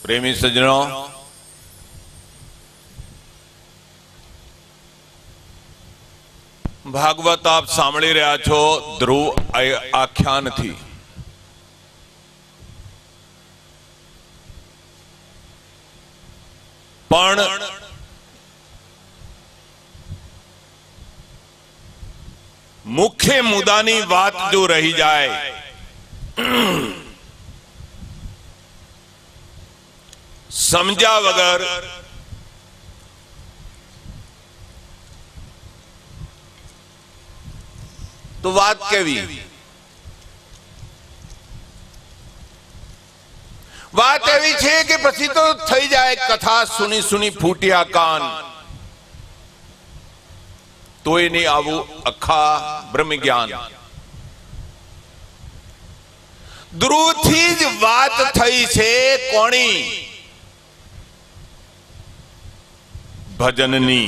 प्रेमी सज्जनों, भागवत आप सांभળી રહ્યા છો ધ્રુવ આખ્યાનથી। પણ મુખ્ય મુદ્દાની વાત જો રહી જાય સમજ્યા વગર तो बात केवी बात एवी छे कि पछी तो थई जाए कथा सुनी सुनी फूटिया कान तोय नहीं आवू अखा ब्रह्म ज्ञान। ध्रुव थी ज बात थई छे कोणी भजननी।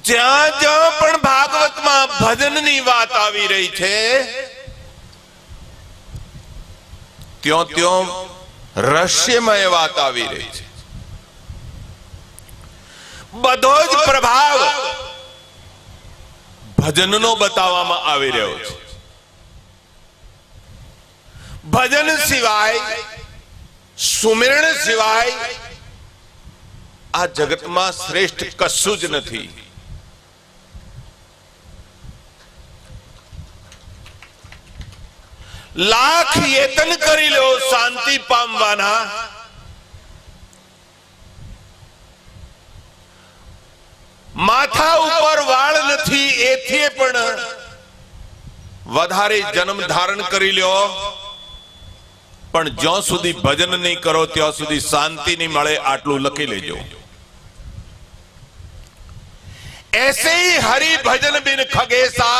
ज्यां ज्यां पण भागवत में भजन नी बात आवी रही छे त्यों त्यों रहस्यमय बात आवी रही छे। बधो ज प्रभाव भजन नो बतावामां आवी रह्यो छे। भजन सिवाय सुमिरण सिवाय आ जगत में श्रेष्ठ कशुं ज नथी। लाख यतन करी लो शांति पामवाना माथा ऊपर वाळ नथी एथी पण वधारे जन्म धारण करी लो पण ज्यों सुधी भजन नहीं करो त्यों सुधी शांति नहीं मळे आटलू लखी लेजो। ऐसे ही हरि भजन बिन खगेसा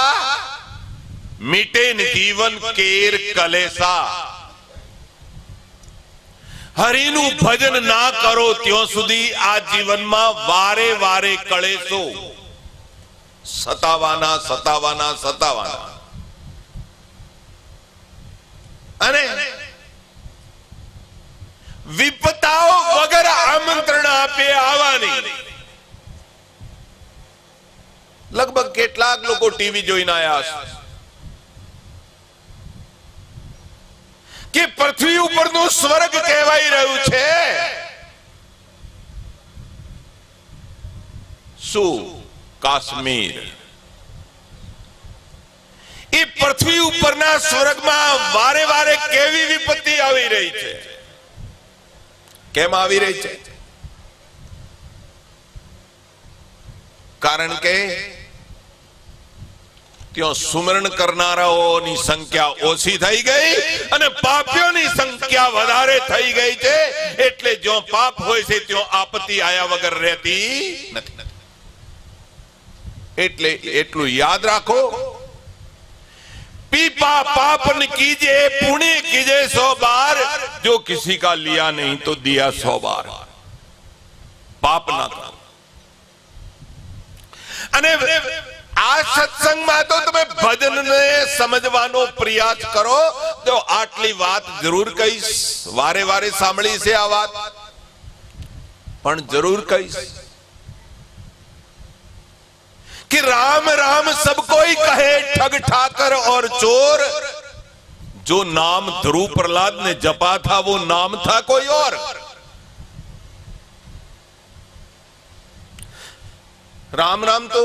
मीटे जीवन केर कलेसा। हरिनु भजन ना करो त्यों सुधी आ जीवन में वारे वारे कलेसो सतावाना सतावाना सतावाना अने विपताओ वगर आमंत्रण आपे आवानी। लगभग केटलाक लोको टीवी जोईने आया कि पृथ्वी ऊपर नो स्वर्ग कहवाई रह्यु छे सु काश्मीर। ये पृथ्वी ऊपरना स्वर्ग में वारे वारे केवी विपत्ति आवी रही छे। केम आवी रही छे? कारण के त्यो सुमरण करनाराओनी संख्या ओછી થઈ गई અને પાપીઓની સંખ્યા વધારે થઈ ગઈ છે। એટલે જો પાપ હોય છે त्यो આપત્તિ આયા વગર રહેતી નથી। એટલે એટલું યાદ રાખો, पीपा पापन कीजिए पुण्य कीजिए 100 बार, जो किसी का लिया नहीं तो दिया 100 बार। पाप ना करो। अने आ सत्संग में तो तुम्हें भजन ने समझवानो प्रयास करो तो आटली बात जरूर कहीश। वारे वारे सांभળી से आ बात पण जरूर कहीश कि राम राम सब कोई कहे ठग ठाकर और चोर। जो नाम ध्रुव प्रहलाद ने जपा था वो नाम था कोई और। राम राम तो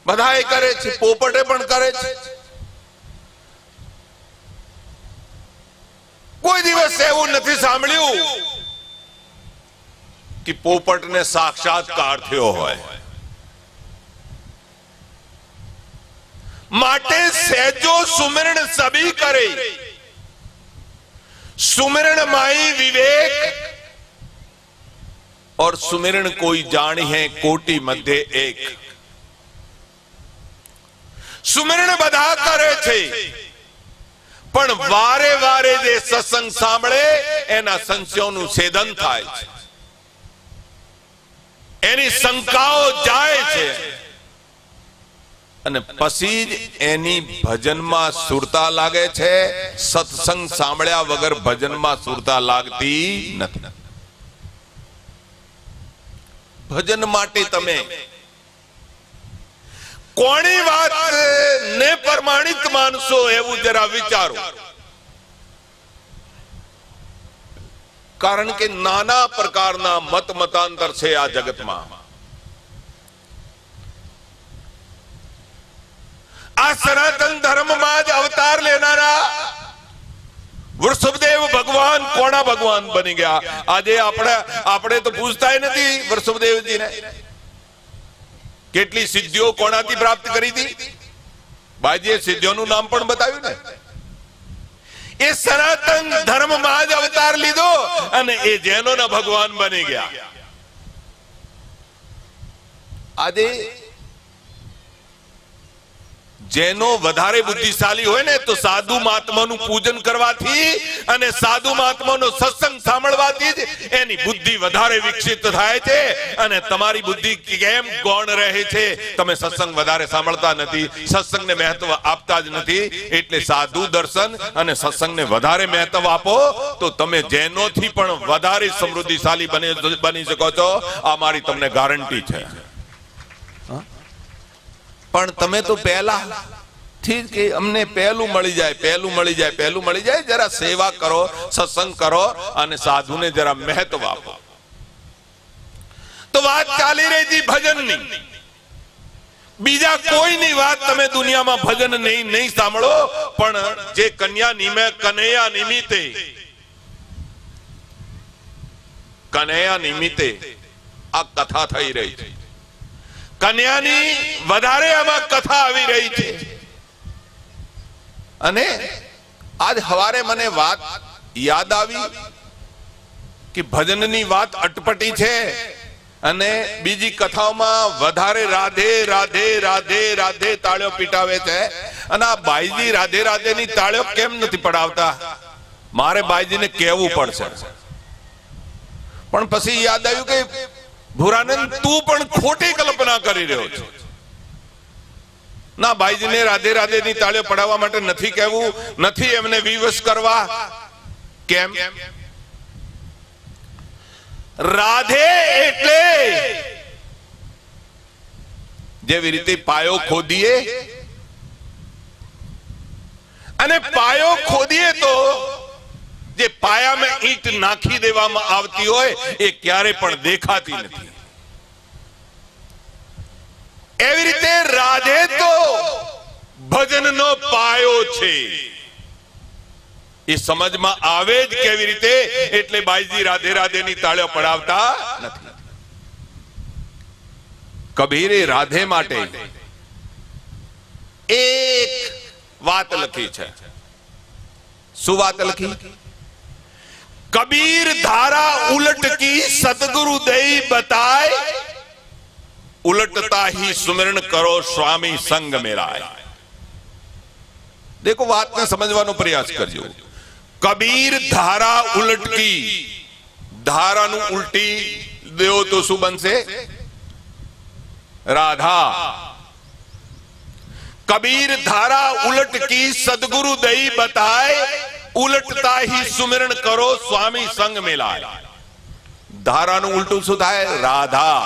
बधाई करे छे, पोपटे पण करे छे। कोई दिवस एवं नहीं सांभळ्यु कि पोपट ने साक्षात्कार थयो होय। माटे सहजो सुमिरण सभी करे, सुमिरण माई विवेक और सुमिरण कोई जानी है कोटि मध्य एक। सुमिरण बधा करे छे पण वारे वारे जे सत्संग सांभळे एना संशयोनुं छेदन थाय छे, एनी शंकाओ जाए छे। અને પછી જ એની ભજનમાં સુરતા લાગે છે. સત્સંગ સાંભળ્યા વગર ભજનમાં સુરતા લાગતી નથી. ભજન માટે તમે કોની વાત ને પ્રમાણિત માનશો એવું જરા વિચારો. કારણ કે નાના પ્રકારના મત મતાંતર છે આ જગતમાં. આ સનાતન ધર્મમાં જ અવતાર લેનારા વૃષભદેવ ભગવાન કોના ભગવાન બની ગયા? આજે આપણે તો પૂછતા નથી વૃષભદેવજીને કેટલી સિદ્ધિઓ કોનાથી પ્રાપ્ત કરી હતી. બાજીએ સિદ્ધિઓનું નામ પણ બતાવ્યું ને. એ સનાતન ધર્મમાં જ અવતાર લીધો અને એ જૈનોના ભગવાન બની ગયા. આજે જેનો વધારે બુદ્ધિશાળી હોય ને તો સાધુ મહાત્માનું પૂજન કરવાથી અને સાધુ મહાત્માનો સત્સંગ સાંભળવાથી જ એની બુદ્ધિ વધારે વિકસિત થાય છે. અને તમારી બુદ્ધિ કેમ ગૌણ રહે છે? તમે સત્સંગ વધારે સાંભળતા નથી, સત્સંગને મહત્વ આપતા જ નથી. એટલે સાધુ દર્શન અને સત્સંગને વધારે મહત્વ આપો તો તમે જેનોથી પણ વધારે સમૃદ્ધિશાળી બની શકો છો. આ મારી તમને ગારંટી છે. પણ તમે તો પહેલા ઠીક કે અમને પહેલું મળી જાય, જરા સેવા કરો, સત્સંગ કરો અને સાધુને જરા મહત્વ આપો. તો વાત ચાલી રહી હતી ભજનની. બીજા કોઈની વાત તમે દુનિયામાં ભજન નહીં સાંભળો. પણ જે કનૈયા નિમિત્તે આ કથા થઈ રહી છે. કન્યાની વધારે આમાં કથા આવી રહી છે. અને આજ સવારે મને વાત યાદ આવી કે ભજનની વાત અટપટી છે અને બીજી કથાઓમાં વધારે રાધે રાધે રાધે રાધે તાળીઓ પીટાવે છે. અને આ બાઈજી રાધે રાધે ની તાળીઓ કેમ નથી પડાવતા? મારે બાઈજીને કહેવું પડશે. પણ પછી યાદ આવ્યું કે ભુરાનંદ તું પણ ખોટી કલ્પના કરી રહ્યો છે. ના, ભાઈજીને રાધે રાધે ની તાળીઓ પડાવવા માટે નથી કહેવું, નથી એમને વિવશ કરવા. કેમ? રાધે એટલે જેવી રીતે પાયો ખોદીએ અને પાયો ખોદીએ તો જે પાયામાં ઈંટ નાખી દેવામાં આવતી હોય એ ક્યારે પણ દેખાતી નથી. એવી રીતે રાધે તો ભજનનો પાયો છે. એ સમજમાં આવે જ કેવી રીતે? એટલે બાઈજી રાધે રાધે ની તાળીઓ પડાવતા નથી. કબીરે રાધે માટે એક વાત લખી છે. શું વાત લખી? कबीर धारा उलट की सतगुरु दई बताए, उलटता ही सुमिरन करो स्वामी संग मेरा. देखो बात ने समझવાનો प्रयास करજો. कबीर धारा उलट की, धारा नु उल्टी देव तो શું બનશે? राधा. कबीर धारा उलट की सदगुरु दई बताए, उलटता ही सुमिरन करो स्वामी संग मिलाय. ધારાનું ઉલટું શું થાય? રાધા.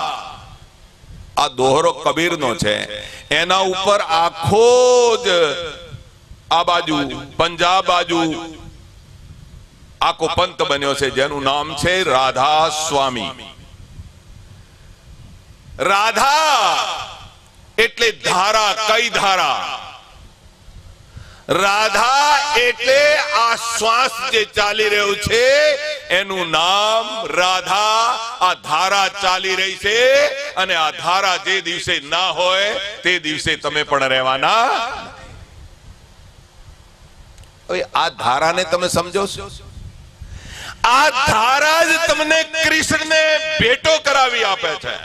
આ દોહરો કબીરનો છે. એના ઉપર આખો જ આ બાજુ પંજાબ બાજુ આખો પંથ બન્યો છે જેનું નામ છે રાધા સ્વામી. રાધા એટલે ધારા. કઈ ધારા? રાધા એટલે આ શ્વાસ જે ચાલી રહ્યો છે એનું નામ રાધા. આ ધારા ચાલી રહી છે અને આ ધારા જે દિવસે ના હોય તે દિવસે તમે પણ રહેવાના. હવે આ ધારાને તમે સમજો છો? આ ધારા જ તમને કૃષ્ણને ભેટો કરાવી આપે છે.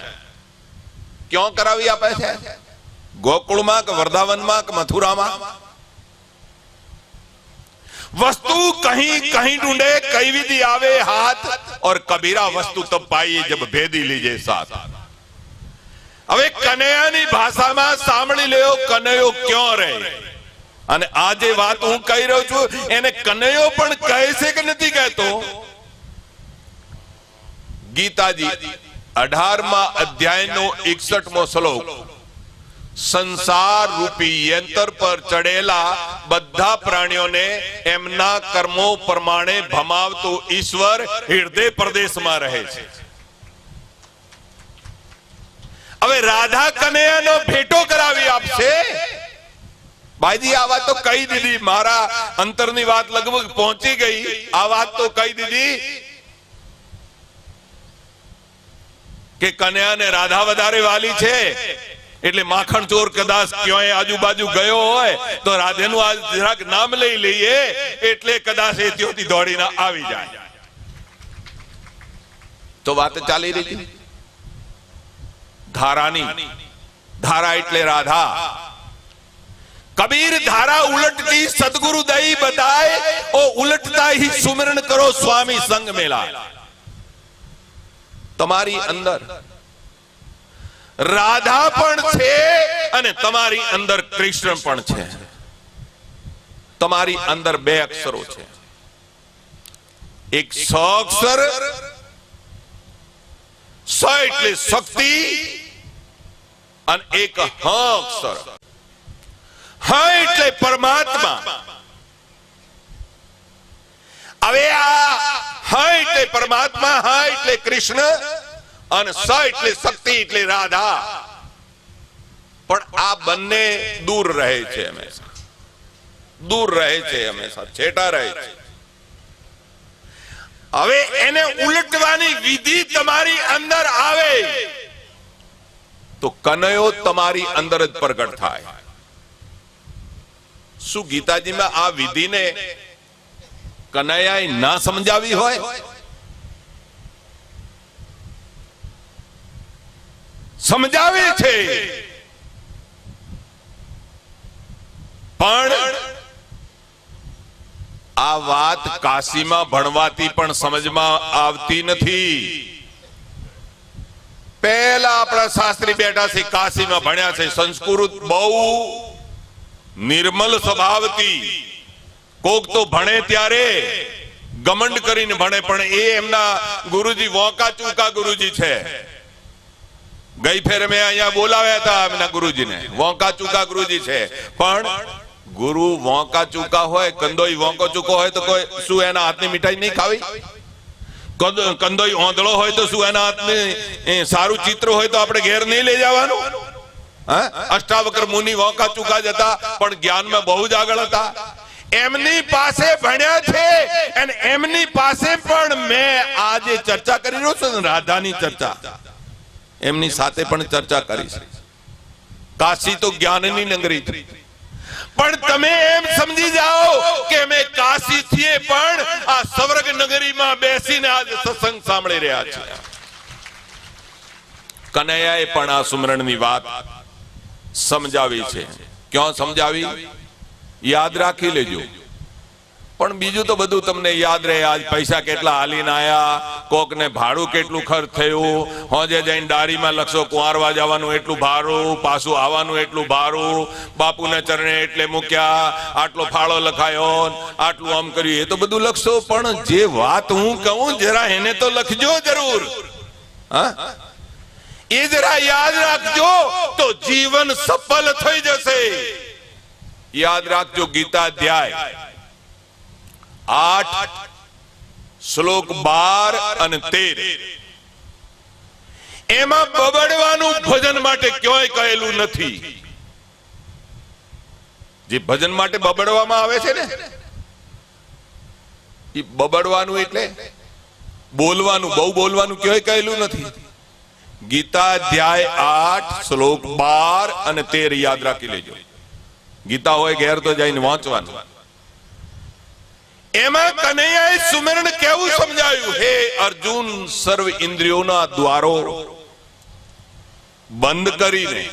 ક્યાં કરાવી આપે છે? ગોકુળમાં કે વૃંદાવનમાં કે મથુરામાં? वस्तु कहीं कहीं ढूंढे, कई विधि आवे हाथ, और कबीरा वस्तु तब पाइए जब भेदी लीजिए साथ. હવે કનૈયાની ભાષામાં સાંભળી લ્યો કનૈયો ક્યાં રહે. અને આ જે વાત હું કહી રહ્યો છું એને કનૈયો પણ કહે છે કે નથી કહેતો? ગીતાજી 18મા અધ્યાયનો 61મો શ્લોક, સંસાર રૂપી યંત્ર પર ચડેલા બધા પ્રાણીઓને એમના કર્મો પ્રમાણે ભમાવતો ઈશ્વર હૃદય પ્રદેશમાં રહે છે. હવે રાધા કનૈયાનો ભેટો કરાવી આપશે. ભાઈજી આ વાત તો કહી દીધી, મારા અંતરની વાત લગભગ પહોંચી ગઈ. આ વાત તો કહી દીધી કે કન્યા ને રાધા વધારે વાલી છે, એટલે માખણ ચોર કદાચ ક્યાંય આજુબાજુ ગયો હોય તો રાધેનું આ જરાક નામ લઈ લઈએ એટલે કદાચ એ ત્યોથી દોડીને આવી જાય. તો વાત ચાલી રહી હતી ધારાની. ધારા એટલે રાધા. कबीर धारा उलटती सदगुरु दई बताए ओ उलटता ही सुमिरन करो स्वामी संग मेला. તમારી અંદર રાધા પણ છે અને તમારી અંદર કૃષ્ણ પણ છે. તમારી અંદર બે અક્ષરો છે, એક સ અક્ષર, સ એટલે શક્તિ, અને એક હ અક્ષર, હા એટલે પરમાત્મા. હવે આ હા એટલે પરમાત્મા, હા એટલે કૃષ્ણ, અને સ એટલે શક્તિ એટલે રાધા. પણ આ બંને દૂર રહે છે, હંમેશા દૂર રહે છે, હંમેશા છેટા રહે છે. હવે એને ઉલટવાની વિધિ તમારી અંદર આવે તો કનૈયો તમારી અંદર જ પ્રગટ થાય. શું ગીતાજીમાં આ વિધિને કનૈયાએ ના સમજાવી હોય? સમજાવે છે, પણ આ વાત કાશીમાં ભણવાથી પણ સમજમાં આવતી નથી. પહેલા આપણા શાસ્ત્રી બેઠા છે, કાશીમાં ભણ્યા છે, સંસ્કૃત બહુ નિર્મલ સ્વભાવથી. કોક તો ભણે ત્યારે ગમંડ કરીને ભણે, પણ એ એમના ગુરુજી વોકા ચૂકા ગુરુજી છે. ગઈ ફેર મેં અહીંયા બોલાવ્યા હતા એમના ગુરુજીને, વોકા ચૂકા ગુરુજી છે. પણ ગુરુ વોકા ચૂકા હોય, કંદોઈ વોકો ચૂકો હોય તો કોઈ શું એના હાથની મીઠાઈ નહીં ખાવી? કંદોઈ ઓંધળો હોય તો શું એના હાથની સારું ચિત્ર હોય તો આપણે ઘેર નહીં લઈ જવાનું? અષ્ટાવક્ર મુનિ વોકા ચૂકા જ હતા, પણ જ્ઞાનમાં બહુ જ આગળ હતા. એમની પાસે ભણ્યા છે, અને એમની પાસે પણ મેં આજે ચર્ચા કરી રહ્યો છું, રાધાની ચર્ચા એમની સાથે પણ ચર્ચા કરી છે. કાશી તો જ્ઞાનની નગરી છે, પણ તમે એમ સમજી જાઓ કે અમે કાશી છીએ પણ આ સ્વર્ગ નગરીમાં બેસીને આજે સત્સંગ સાંભળી રહ્યા છીએ. કનૈયાએ પણ આ સુમરણની વાત સમજાવી છે. ક્યાં સમજાવી? યાદ રાખી લેજો. પણ બીજું તો બધું તમને યાદ રહે. આજ પૈસા કેટલા હાલીને આયા, કોકને ભાડું કેટલું ખર્ચ થયું, હોજે જઈને ડારીમાં લખશો કુંવારવા જવાનું એટલું ભાડું, પાછું આવવાનું એટલું ભાડું, બાપુને ચરણે એટલે મૂક્યા, આટલો ફાળો લખાયો, આટલું આમ કર્યું, એ તો બધું લખશો. પણ જે વાત હું કહું જરા એને તો લખજો જરૂર. હા, એ જરા યાદ રાખજો તો જીવન સફળ થઈ જશે. યાદ રાખજો, ગીતા અધ્યાય 8 શ્લોક 12 અને 13 એમાં બબડવાનું ભજન માટે ક્યાંય કહેલું નથી. જે ભજન માટે બબડવામાં આવે છે ને, એ બબડવાનું એટલે બોલવાનું, બહુ બોલવાનું ક્યાંય કહેલું નથી. ગીતા અધ્યાય 8 શ્લોક 12 અને 13 યાદ રાખી લેજો. ગીતા હોય ઘેર તો જઈને વાંચવાનું. એમાં કનૈયાએ સુમરણ કેવું સમજાયું? હે અર્જુન, સર્વ ઇન્દ્રિયોના દ્વારો બંધ કરીને,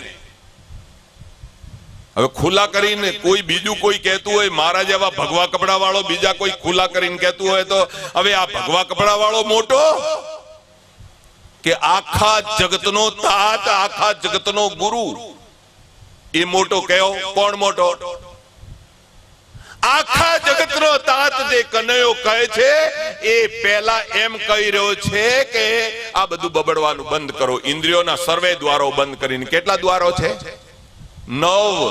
હવે ખુલ્લા કરીને કોઈ બીજું કોઈ કહેતું હોય, મારા જેવા ભગવા કપડા વાળો બીજા કોઈ ખુલ્લા કરીને કહેતું હોય તો હવે આ ભગવા કપડા વાળો મોટો કે આખા જગતનો તાત, આખા જગતનો ગુરુ, એ મોટો કયો? કોણ મોટો? આખા જગતનો તાત જે કનૈયો કહે છે એ પહેલા એમ કહી રહ્યો છે કે આ બધું બબડવાનું બંધ કરો, ઇન્દ્રિયોના સર્વે દ્વારો બંધ કરીને. કેટલા દ્વારો છે? 9.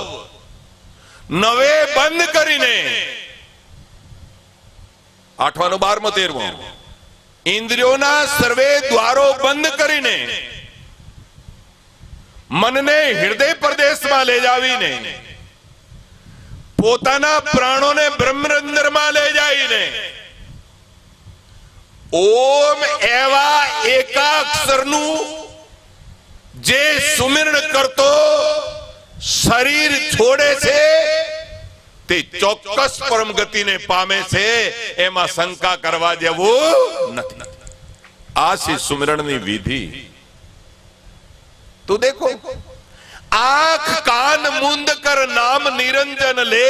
9 બંધ કરીને 8મો 12મો 13મો ઇન્દ્રિયોના સર્વે દ્વારો બંધ કરીને મનને હૃદય પ્રદેશમાં લઈ જાવીને પોતાના પ્રાણોને બ્રહ્મરંધ્રમાં લઈ જઈને ઓમ એવા એકાક્ષરનું જે સુમિરણ કરતો શરીર છોડે છે તે ચોક્કસ પરમ ગતિને પામે છે, એમાં શંકા કરવા જેવું નથી. આ છે સુમિરણની વિધિ. તો દેખો, आंख कान मुंद कर नाम निरंजन ले,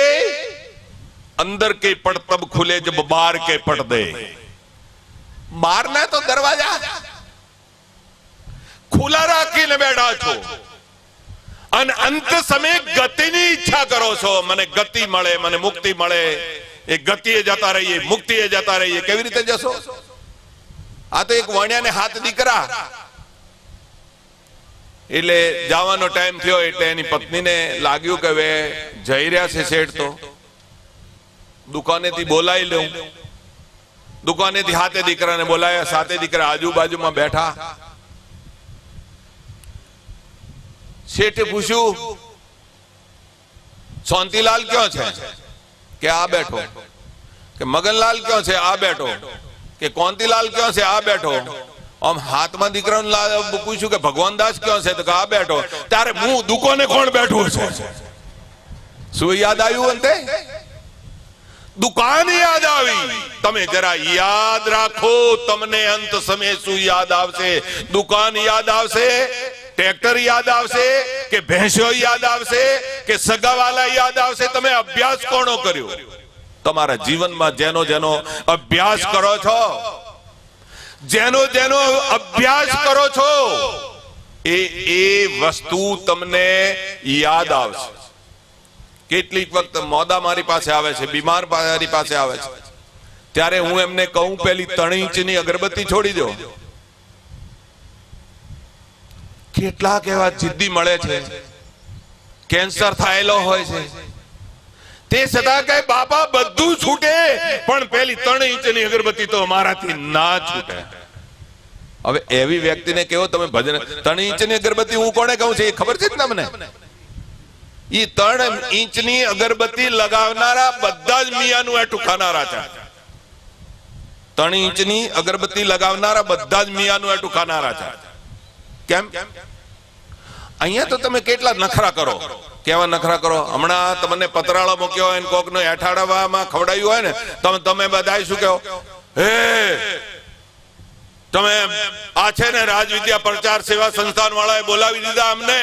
अंदर के पट तब खुले जब बाहर के पट दे. बारना तो दरवाजा खुला રાખીને બેઠા છો અને અંત સમય ગતિની ઈચ્છા કરો છો. મને ગતિ મળે, મને મુક્તિ મળે. એ ગતિએ જતા રહીએ, મુક્તિએ જતા રહીએ. કેવી રીતે જશો? આ તો એક વણ્યાને હાથ દીકરા, એટલે જવાનો ટાઈમ થયો એટલે એની પત્નીને લાગ્યું કે હવે જઈ રહ્યા છે શેઠ, તો દુકાનેથી બોલાવી લઉં. દુકાનેથી હાથે દીકરાને બોલાયા. સાથે દીકરા આજુબાજુમાં બેઠા. શેઠે પૂછ્યું, શાંતિલાલ ક્યાં છે? કે આ બેઠો. કે મગનલાલ ક્યાં છે? આ બેઠો. કે કોંતીલાલ ક્યાં છે? આ બેઠો. આમ હાથમાં દીકરાને પૂછ્યું કે ભગવાનદાસ ક્યાં છે? તો કે આ બેઠો. ત્યારે હું દુકાને કોણ બેઠું છે? શું યાદ આવ્યું? અંતે દુકાન યાદ આવી. તમે જરા યાદ રાખો, તમને અંત સમય શું યાદ આવશે? દુકાન યાદ આવશે, ટ્રેક્ટર યાદ આવશે, કે ભેંસો યાદ આવશે, કે સગાવાલા યાદ આવશે? તમે અભ્યાસ કોનો કર્યો? તમારા જીવનમાં જેનો જેનો અભ્યાસ કરો છો, જેનો જેનો અભ્યાસ કરો છો, એ વસ્તુ તમને યાદ આવશે. કેટલીક વખત મોદા મારી પાસે આવે છે, બીમાર મારી પાસે આવે છે, ત્યારે હું એમને કહું પેલી 3 ઇંચની અગરબત્તી છોડી દો. કેટલાક એવા જિદ્દી મળે છે, કેન્સર થયેલો હોય છે, તે છતાં કઈ બાપા બધું છૂટે પણ પેલી 3 ઇંચની અગરબત્તી તો મારાથી ના છૂટે. હવે એવી વ્યક્તિને કેવો તમે ભજન 3 ઇંચની અગરબત્તી હું કોને કહું છું એ ખબર છે ને તમને? એ 3 ઇંચની અગરબત્તી લગાવનારા બધા જ મિયાનું એઠું ખાનારા છે. 3 ઇંચની અગરબત્તી લગાવનારા બધા જ મિયાનું એઠું ખાનારા છે. કેમ? અહીંયા તો તમે કેટલા નખરા કરો. કેવા નખરા કરો? હમણાં તમને પતરાળો મૂક્યો હોય, કોકનો એઠાડવામાં ખવડાવ્યું હોય ને, તમે બધા શું કહો? હે તમે આ છે ને રાજવિદ્યા પ્રચાર સેવા સંસ્થાન વાળાએ બોલાવી દીધા અમને,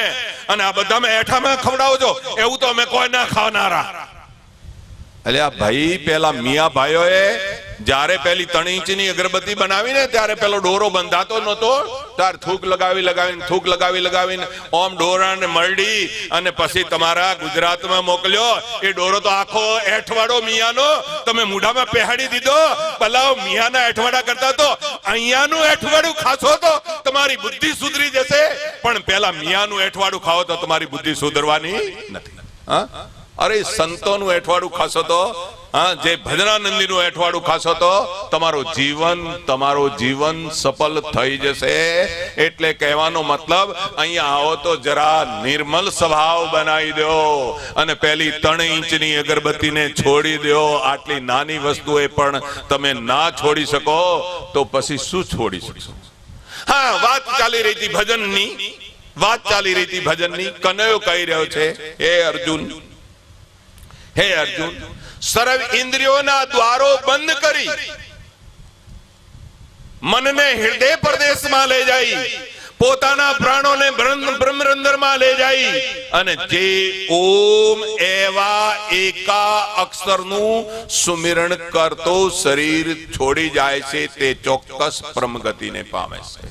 અને આ બધા એઠામાં ખવડાવો છો, એવું તો અમે કોઈ ના ખાનારા. એટલે આ ભાઈ, પેલા મિયા ભાઈઓએ જ્યારે પેલી 3 ઇંચની અગરબત્તી બનાવીને ત્યારે પેલો ડોરો બંધાતો નતો, ત્યારે થૂક લગાવીને ઓમ ડોરાને મરડી અને પછી તમારા ગુજરાતમાં મોકલ્યો. એ ડોરો તો આખો એઠવાડો મિયાનો તમે મૂઢામાં પહેરી દીધો. પલાવ મિયાના એઠવાડા કરતા તો અહીંયાનું એઠવાડું ખાશો તો તમારી બુદ્ધિ સુધરી જશે, પણ પેલા મિયાનું એઠવાડું ખાઓ તો તમારી બુદ્ધિ સુધરવાની નથી. હા, અરે સંતોનું એઠવાડું ખાશો તો, જે ભજનાનંદીનું એઠવાડું ખાશો તો તમારો જીવન સફળ થઈ જશે. એટલે કહેવાનો મતલબ, અહીંયા આવો તો જરા નિર્મલ સ્વભાવ બનાવી દો અને પેલી 3 ઇંચની અગરબત્તીને છોડી દો. આટલી નાની વસ્તુએ પણ તમે ના છોડી શકો તો પછી શું છોડી શકશો? હા, વાત ચાલી રહી હતી ભજનની. કનૈયો કહી રહ્યો છે, હે અર્જુન, સર્વ ઇન્દ્રિયોના દ્વારો બંધ કરી મનને હૃદય પ્રદેશમાં લઈ જાય, પોતાના પ્રાણોને બ્રહ્મરંધ્રમાં લઈ જાય, અને જે ઓમ એવા એકા અક્ષરનું સુમિરણ કરતો શરીર છોડી જાય છે તે ચોક્કસ પરમ ગતિને પામે છે.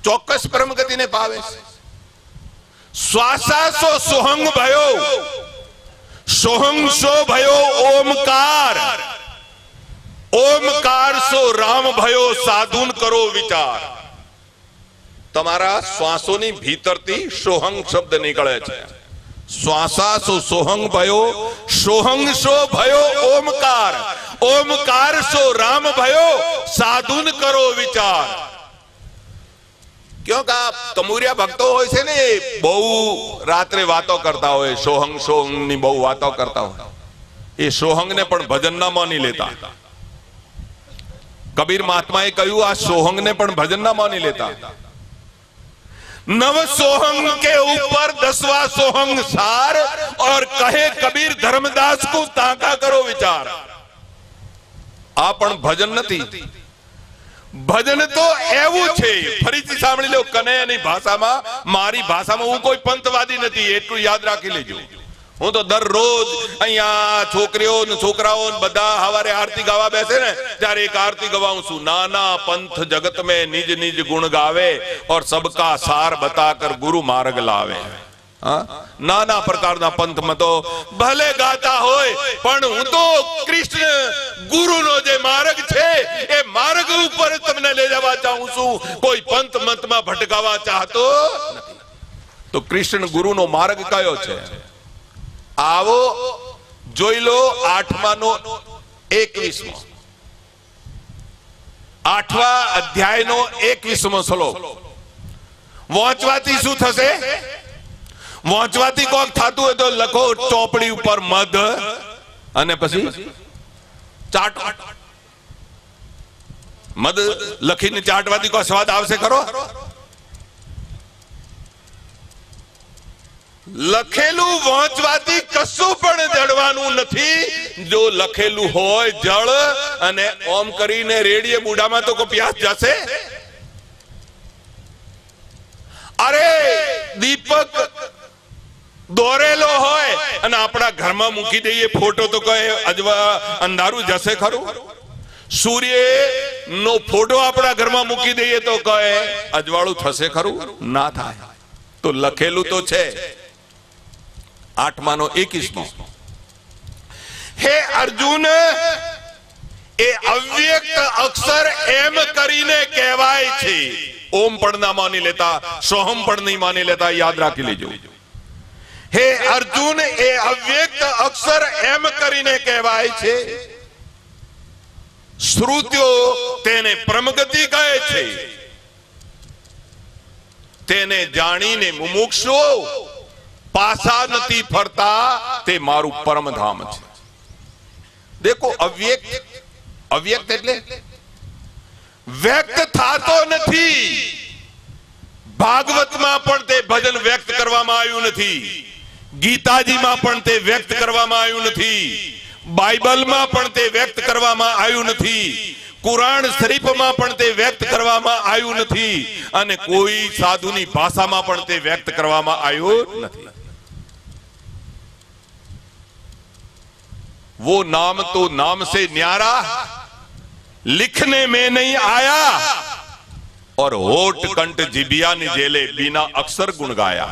ચોક્કસ પરમ ગતિને પાવે છે. શ્વાસાસો સોહંગ ભયો, સોહંગ સો ભયો ઓમકાર, ઓમકાર સો રામ ભયો, સાધુન કરો વિચાર. તમારા શ્વાસોની ભીતરથી સોહંગ શબ્દ નીકળે છે. શ્વાસાસો સોહંગ ભયો, સોહંગ સો ભયો ઓમકાર, ઓમકાર સો રામ ભયો, સાધુન કરો વિચાર. क्यों का तमुरिया भक्तो હોય છે ને, બહુ રાત્રે વાતો કરતા હોય, સોહંગ સોહંગ ની બહુ વાતો કરતા હોય. એ સોહંગ ને પણ ભજન ના માની લેતા. કબીર મહાત્માએ કહ્યું આ સોહંગ ને પણ ભજન ના માની લેતા. नव सोहंग के ऊपर 10वां सोहंग सार, और कहे कबीर धर्मदास को ताका करो विचार. आ पण भजन नहीं. भजन तो एवं छे, फरीथी सांभળી लो. કનૈયાની ભાષામાં, મારી ભાષામાં હું કોઈ પંથવાદી નથી, એટલું યાદ રાખી લેજો. હું તો દરરોજ અહીંયા છોકરીઓ ને છોકરાઓ બધા હવારે આરતી ગાવા બેસે ને ત્યારે એક આરતી ગવાઉં છું. નાના पंथ जगत में निज निज गुण गावे, और सबका सार बताकर गुरु मार्ग लावे. नाना प्रकारना पंथ में तो भले गाता होय, पण हूँ तो कृष्ण गुरु नो जे मार्ग छे ए मार्ग ऊपर तमने ले जावा चाहूं छू. कोई पंथ मत में भटकावा चाहतो नहीं. तो कृष्ण गुरु नो मार्ग कयो छे? आवो જોઈ લો. 8માનો 21મો, 8વા અધ્યાયનો 21મો શ્લોક. વાંચવાથી શું થશે? વાંચવાથી કોક થાતું હોય તો લખો ચોપડી ઉપર મધ, અને પછી ચાટ. મધ લખીને ચાટવાથી કોઈ સ્વાદ આવશે ખરો? લખેલું વાંચવાથી કશું પણ જડવાનું નથી. જો લખેલું હોય જળ, અને ઓમ કરીને રેડીએ બુડામાં તો કોઈ પ્યાસ જશે? અરે દીપક દોરેલો હોય અને આપણા ઘરમાં મૂકી દઈએ ફોટો તો કહે અજવા અંધારું જશે ખરું? સૂર્ય નો ફોટો આપણા ઘરમાં મૂકી દઈએ તો કહે અજવાળું થશે ખરું? ના થાય. તો લખેલું તો છે. 8માનો 21મો. હે અર્જુન, એ અવ્યક્ત અક્ષર એમ કરીને કહેવાય છે. ઓમ પણ ના માની લેતા, સોહમ પણ નહીં માની લેતા, યાદ રાખી લેજો. હે અર્જુન, એ અવ્યક્ત અક્ષર એમ કરીને કહેવાય છે. શ્રુતિઓ તેને પરમગતિ કહે છે. તેને જાણીને મુમુક્ષો પાછા નથી ફરતા, તે મારું પરમધામ છે. દેખો અવ્યક્ત, અવ્યક્ત એટલે વ્યક્ત થાતો નથી. ભાગવતમાં પણ તે ભજન વ્યક્ત કરવામાં આવ્યું નથી. ગીતાજીમાં પણ તે વ્યક્ત કરવામાં આવ્યું નથી. બાઇબલમાં પણ તે વ્યક્ત કરવામાં આવ્યું નથી. કુરાન શરીફમાં પણ તે વ્યક્ત કરવામાં આવ્યું નથી. અને કોઈ સાધુની ભાષામાં પણ તે વ્યક્ત કરવામાં આવ્યું નથી. वो नाम तो नाम से न्यारा, लिखने में नहीं आया, और होठ कंठ जिबिया ने जेले बिना अक्षर गुण गाया.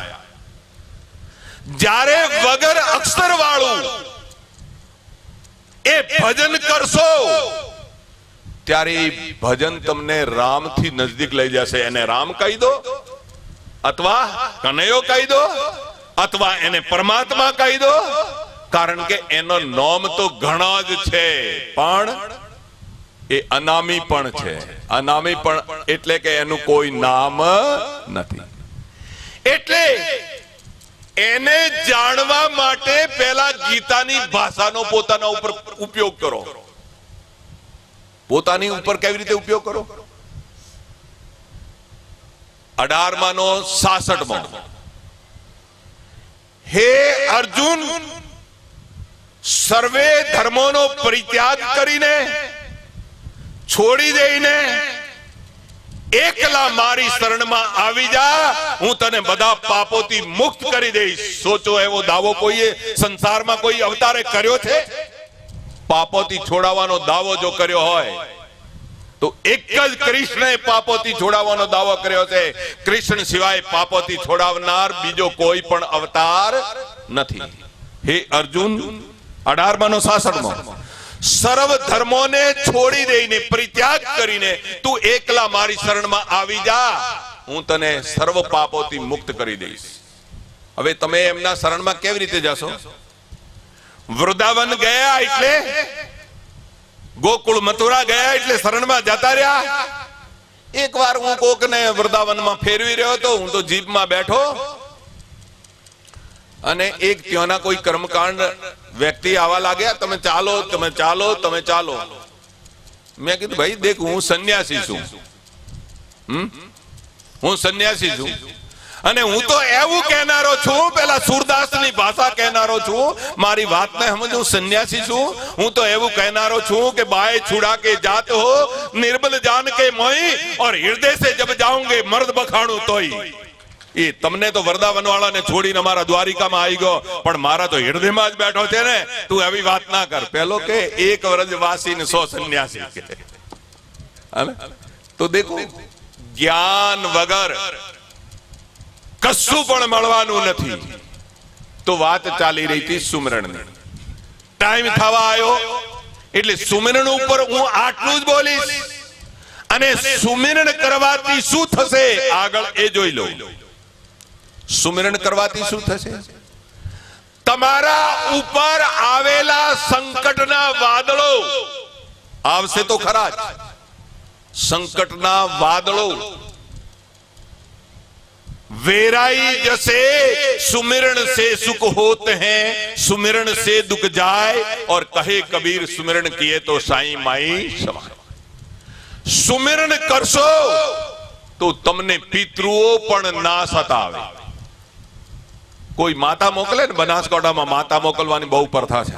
जारे वगर अक्षर वाळू ए भजन करशो त्यारे भजन तमने राम थी नजदीक लई जशे. एने राम कही दो, अथवा कन्हैयो कही दो, अथवा एने परमात्मा कही दो. કારણ કે એનો નામ તો ઘણા જ છે, પણ એ અનામી પણ છે. અનામી પણ એટલે કે એનું કોઈ નામ નથી. એટલે એને જાણવા માટે પહેલા ગીતાની ભાષાનો પોતાના ઉપર ઉપયોગ કરો. પોતાની ઉપર કેવી રીતે ઉપયોગ કરો? 18માનો 66મો. હે અર્જુન, સર્વે ધર્મોનો પરિત્યાગ કરીને, છોડી દઈને એકલા મારી શરણમાં આવી જા. હું તને બધા પાપોથી મુક્ત કરી દઈશ. સોચો એવો દાવો કોઈએ સંસારમાં કોઈ અવતારે કર્યો છે? પાપોથી છોડાવવાનો દાવો જો કર્યો હોય તો એક જ કૃષ્ણએ પાપોથી છોડાવવાનો દાવો કર્યો છે. કૃષ્ણ સિવાય પાપોથી છોડાવનાર બીજો કોઈ પણ અવતાર નથી. હે અર્જુન, 18મા શાસનમાં સર્વ ધર્મોને છોડી દઈને, પરિત્યાગ કરીને તું એકલા મારી શરણમાં આવી જા, હું તને સર્વ પાપોથી મુક્ત કરી દઈશ. હવે તમે એમના શરણમાં કેવી રીતે જશો? વૃંદાવન ગયા એટલે, ગોકુળ મથુરા ગયા એટલે શરણમાં જતા રહ્યા? એકવાર હું કોકને વૃંદાવનમાં ફેરવી રહ્યો હતો, હું તો જીપમાં બેઠો અને એક ત્યાંના કોઈ કર્મકાંડ વ્યક્તિ આવા લાગ્યા, તમે ચાલો, તમે ચાલો, તમે ચાલો. મેં કીધું ભાઈ દેખ, હું સંન્યાસી છું, હું સંન્યાસી છું, અને હું તો એવું કહેનારો છું, પેલા સુરદાસની ભાષા કહેનારો છું, મારી વાતને સમજો, હું સંન્યાસી છું. હું તો એવું કહેનારો છું કે બાય छुड़ा के जात हो निर्बल जान के मोही और हृदय से जब जाऊंगे मर्द बखाणू तोई. એ તમને તો વૃંદાવન વાળાને છોડીને મારા દ્વારિકામાં આવી ગયો, પણ મારા તો હૃદયમાં જ બેઠો છે ને, તું આવી વાત ના કર. પેલો કે એક વ્રજવાસી ને 100 સંન્યાસી. તો દેખો, જ્ઞાન વગર કશું પણ મળવાનું નથી. તો વાત ચાલી રહી હતી સુમરણની. ટાઈમ થવા આવ્યો એટલે સુમરણ ઉપર હું આટલું જ બોલીશ, અને સુમરણ કરવાથી શું થશે આગળ એ જોઈ લો. સુમરણ કરવાથી શું થશે? તમારા ઉપર આવેલા સંકટના વાદળો આવશે તો ખરા જ. સંકટના વાદળો વેરાई जैसे सुमिरण से सुख होते हैं, सुमिरण से दुख जाए, और कहे कबीर सुमिरण किए तो साईं माई समाए. सुमिरण करशो तो તમને પિતૃઓ પણ ના સતાવે. કોઈ માતા મોકલે ને, બનાસકાંઠામાં માતા મોકલવાની બહુ પ્રથા છે.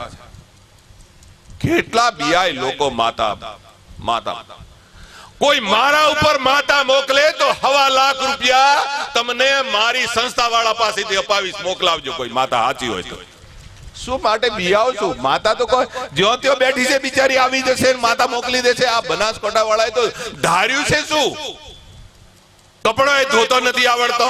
કેટલા બિયાય લોકો માતા માતા. કોઈ મારા ઉપર માતા મોકલે તો 1.5 લાખ રૂપિયા તમને મારી સંસ્થા વાળા પાસેથી અપાવીશ, મોકલાવજો. કોઈ માતા સાચી હોય તો. શું માટે બિયાવ છું? માતા તો કોઈ જ્યાં ત્યાં બેઠી છે, બિચારી આવી જશે, માતા મોકલી દેશે. આ બનાસકાંઠા વાળાએ તો ધાર્યું છે શું? કપડો એ ધોતો નથી આવડતો,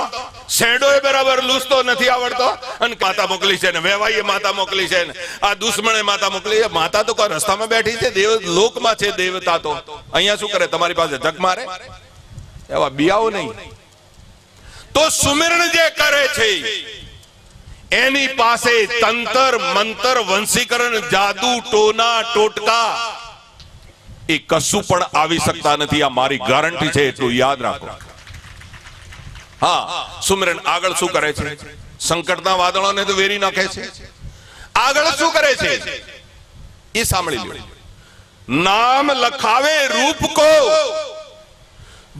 શેડો એ બરાબર લૂસતો નથી આવડતો, અને માતા મોકલી છે ને, વેવાઈએ માતા મોકલી છે ને, આ દુશ્મણે માતા મોકલી છે. માતા તો કોઈ રસ્તામાં બેઠી છે, દેવ લોકમાં છે દેવતા. તો અહીંયા શું કરે? તમારી પાસે જગ મારે? એવા બિયાઓ નહીં. તો સુમિરણ જે કરે છે એની પાસે તંત્ર મંત્ર વંશીકરણ જાદુ ટોના ટોટકા એ કશું પણ આવી શકતા નથી. આ મારી ગેરંટી છે, એટલું યાદ રાખો. હા, સુમિરણ આગળ શું કરે છે? સંકટના વાદળોને તો વેરી નાખે છે. આગળ શું કરે છે એ સાંભળી લો. નામ લખાવે રૂપ કો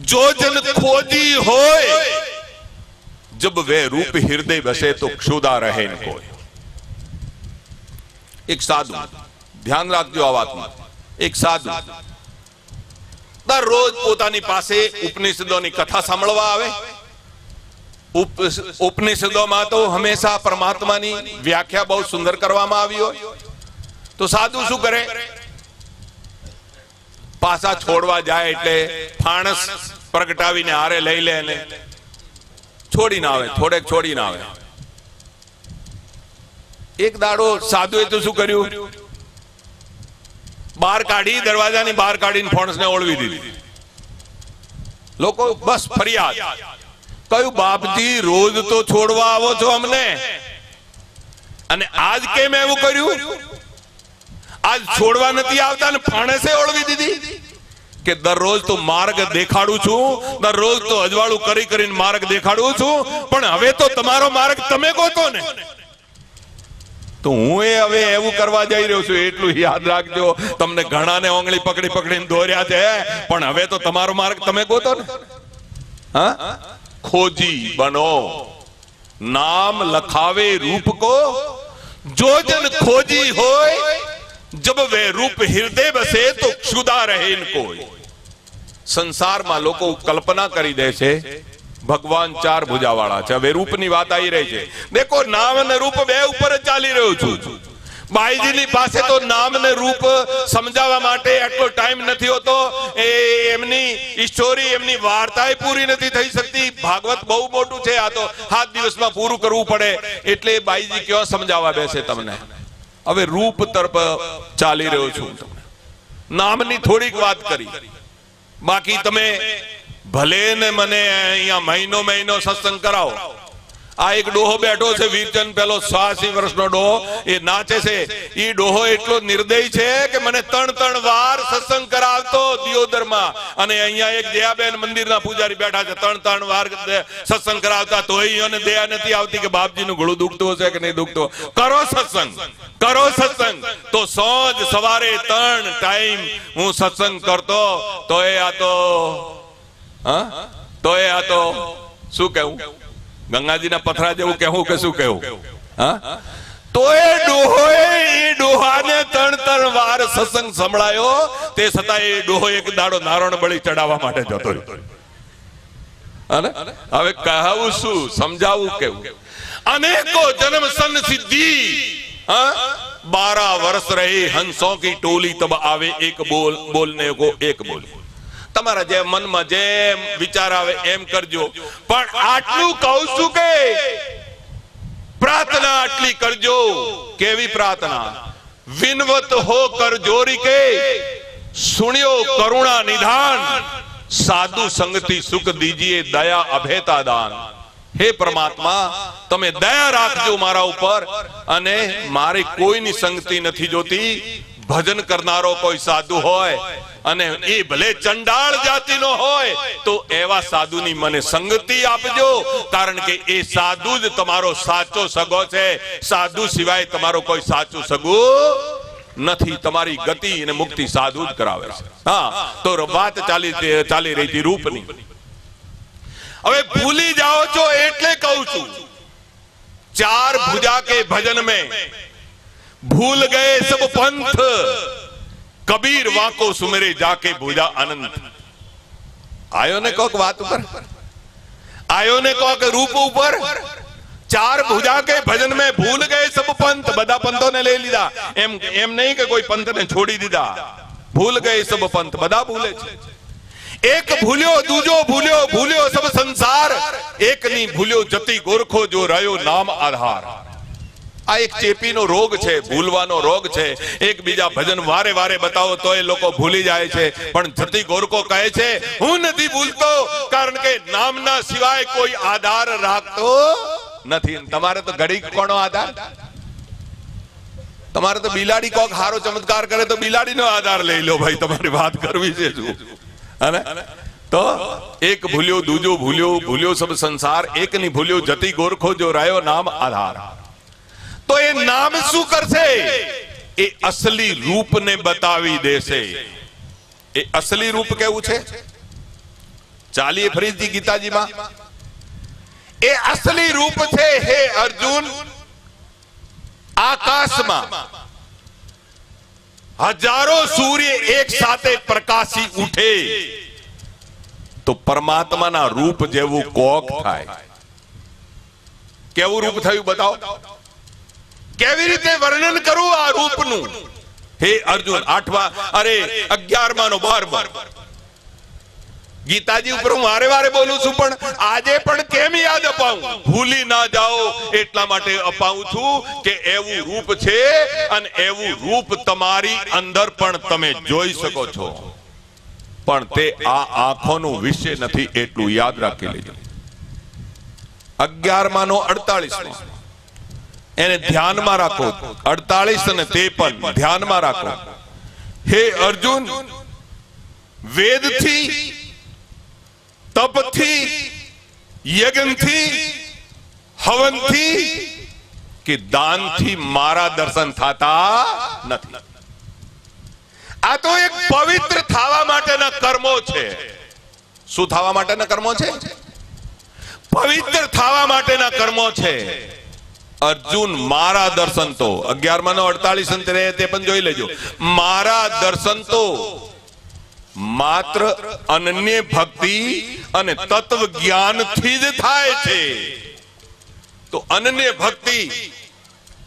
जो जन खोजी होय, जब वे रूप हृदय बसे तो क्षुदा रहे न कोई. एक साधु, ધ્યાન રાખજો આ વાતમાં, એક સાધુ દરરોજ પોતાની પાસે ઉપનિષદોની કથા સાંભળવા આવે. ઉપનિષદોમાં તો હંમેશા પરમાત્માની વ્યાખ્યા બહુ સુંદર કરવામાં આવી હોય. તો સાધુ શું કરે? પાસા છોડવા જાય એટલે ફાણસ પ્રગટાવીને હારે લઈ લે ને છોડીને આવે, થોડેક છોડીને આવે. એક દાડો સાધુએ તો શું કર્યું? બહાર કાઢી, દરવાજાની બહાર કાઢીને ફણસને ઓળવી દીધી. લોકો બસ ફરિયાદ. કયું બાપજી રોજ તો છોડવા આવો છો અમને, અને આજ કેમ એવું કર્યું? આજ છોડવા નથી આવતા ને ફણસે ઓળવી દીધી. કે દરરોજ તો માર્ગ દેખાડું છું, દરરોજ તો અજવાળું કરી કરીને માર્ગ દેખાડું છું, પણ હવે તો તમારો માર્ગ તમે ગોતો ને, તો હું હવે એવું કરવા જઈ રહ્યો છું. એટલું યાદ રાખજો, તમને ઘણાને ઓંગળી પકડી પકડીને દોર્યા છે, પણ હવે તો તમારો માર્ગ તમે ગોતો ને. હા, खोजी बनो, नाम लखावे रूप को जो जन खोजी होय, जब वे रूप हृदय बसे तो क्षुदा रहे न कोई. સંસારમાં લોકો કલ્પના કરી દે છે ભગવાન 4 ભુજા વાળા છે. હવે રૂપની વાત આવી રહી છે. દેખો, નામ અને રૂપ બે ઉપર જ ચાલી રહ્યો છું. બાઈજીની પાસે તો નામ ને રૂપ સમજાવવા માટે આટલો ટાઈમ નથી હોતો. એમની સ્ટોરી, એમની વાર્તા પૂરી નથી થઈ શકતી. ભાગવત બહુ મોટું છે, આ તો 7 દિવસમાં પૂરું કરવું પડે. એટલે બાઈજી ક્યાં સમજાવવા બેસે તમને. હવે રૂપ તરફ ચાલી રહ્યો છું. નામની થોડીક વાત કરી, બાકી તમે ભલે ને મને અહીંયા મહિનો સત્સંગ કરાવો. આ એક ડોહો બેઠો છે, વીરચંદ, પેલો 86 વર્ષનો ડોહો, એ નાચે છે. એ ડોહો એટલો નિર્દય છે કે મને 3 વાર સત્સંગ કરાવતો દિયોદરમાં. અને અહીંયા એક દયાબેન મંદિરના પૂજારી બેઠા છે, 3 વાર સત્સંગ કરાવતા, તોય એને દયા નથી આવતી કે બાપજીનું ગળું દુખતું હશે કે નહીં દુખતું. કરો સત્સંગ. તો સાંજ સવારે 3 ટાઈમ હું સત્સંગ કરતો. તોય આ તો શું કહેવું, ગંગાજીના પથરા જેવું કહેવું કે શું કહેવું. તો એ ડોહાને 3 વાર સત્સંગ સંભળાયો. તે છતાં એ ડોહો એક દાડો નારણ બળી ચડાવવા માટે જતો રહ્યો. હવે કહાવું શું, સમજાવું કેવું. અનેકો જન્મ સન સિદ્ધિ, 12 વર્ષ રહી હંસોं की टोली तब आवे एक बोलने को एक बोली. તમારા જે મનમાં જેમ વિચાર આવે એમ કરજો. પણ આટલું કહું છું કે પ્રાર્થના આટલી કરજો. કેવી પ્રાર્થના? વિનવત હો કર જોરી કે સુણ્યો કરુણા નિધાન, સાધુ સંગતિ સુખ દીજીએ દયા અભેતા દાન. હે પરમાત્મા, તમે દયા રાખજો મારા ઉપર. અને મારી કોઈની સંગતિ નથી જોતી. ભજન કરનારો કોઈ સાધુ હોય અને એ ભલે ચંડાળ જાતિનો હોય તો એવા સાધુની મને સંગતિ આપજો. કારણ કે એ સાધુ જ તમારો સાચો સગો છે. સાધુ સિવાય તમારો કોઈ સાચું સગું નથી. તમારી ગતિ અને મુક્તિ સાધુ જ કરાવે છે. હા, તો વાત ચાલી રહી હતી રૂપની. હવે ભૂલી જાઓ છો એટલે કહું છું. 4 भुजा के भजन में भूल गए सब पंथ, कबीर वाको सुमेरे जाके भुजा अनंत. आयो ने कोक बात ऊपर, आयो ने कोक रूप ऊपर. 4 भुजा के भजन में भूल गए सब पंथ. બધા પંથોને લઈ લીધા. એમ નહીં કે કોઈ પંથને છોડી દીધા. ભૂલ ગए सब पंथ, બધા ભૂલે છે. એક ભૂલ્યો દૂજો ભૂલ્યો સબ સંસાર, એક ની ભૂલ્યો જતી ગોરખો જો રહ્યો નામ આધાર. આ એક ચેપીનો રોગ છે, ભૂલવાનો રોગ છે. એકબીજા ભજન વારે વારે બતાવો તો એ લોકો ભૂલી જાય છે. પણ જતી ગોરખો કહે છે હું નથી ભૂલતો, કારણ કે નામના સિવાય કોઈ આધાર રાખતો નથી. તમારે તો ઘડી કોનો આધાર? તમારે તો બિલાડી કોક હારો ચમત્કાર કરે તો બિલાડીનો આધાર લઈ લો ભાઈ. તમારી વાત કરવી છે શું? તો એક ભૂલ્યો દૂજો ભૂલ્યો સબ સંસાર, એક ની ભૂલ્યો જતી ગોરખો જો રહ્યો નામ આધાર. તો એ નામ શું કરશે? એ અસલી રૂપને બતાવી દેશે. એ અસલી રૂપ કેવું છે? ચાલીએ ફરીથી ગીતાજીમાં. એ અસલી રૂપ છે, હે અર્જુન, આકાશમાં હજારો સૂર્ય એક સાથે પ્રકાશી ઉઠે તો પરમાત્માના રૂપ જેવું કોક થાય. કેવું રૂપ થયું બતાવો? કેવી રીતે વર્ણન કરું આ રૂપનું? હે અર્જુન, 11મા નો 12 ગીતાજી ઉપર હું વારે વારે બોલું છું, પણ આજે પણ કેમ યાદ અપાવું? ભૂલી ના જાઓ એટલા માટે અપાવું છું કે એવું રૂપ છે અને એવું રૂપ તમારી અંદર પણ તમે જોઈ શકો છો. પણ તે આ આંખોનું વિષય નથી, એટલું યાદ રાખી લેજો. 11મા નો 48 એને ધ્યાનમાં રાખો. 48 અને 53 ધ્યાનમાં રાખો. હે અર્જુન, વેદથી, તપથી, યજ્ઞથી, હવનથી કે દાનથી મારા દર્શન થતા નથી. આ તો એક પવિત્ર થવા માટેના કર્મો છે. શું થવા માટેના કર્મો છે? પવિત્ર થવા માટેના કર્મો છે. અર્જુન, મારા દર્શન તો 11મા નો 48 તે પણ જોઈ લેજો. મારા દર્શન તો માત્ર અનન્ય ભક્તિ અને તત્વ જ્ઞાનથી જ થાય છે. તો અનન્ય ભક્તિ